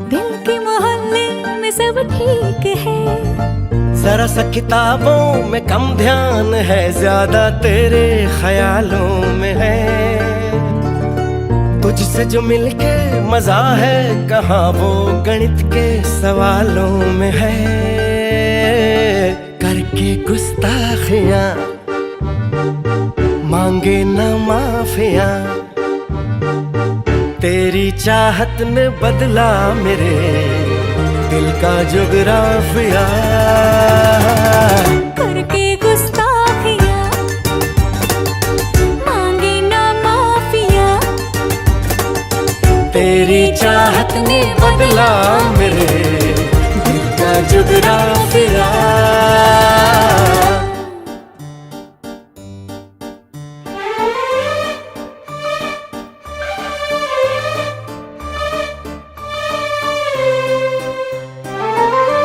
दिल के मोहल्ले में सब ठीक है। जरा सा किताबों में कम ध्यान है, ज्यादा तेरे ख्यालों में है। तुझसे जो मिलके मजा है, कहाँ वो गणित के सवालों में है। करके गुस्ताखियां मांगे न माफियां, तेरी चाहत ने बदला मेरे दिल का जुगराफिया। करके गुस्ताखियां मांगे ना माफिया, तेरी चाहत ने बदला मेरे दिल का जुगराफिया।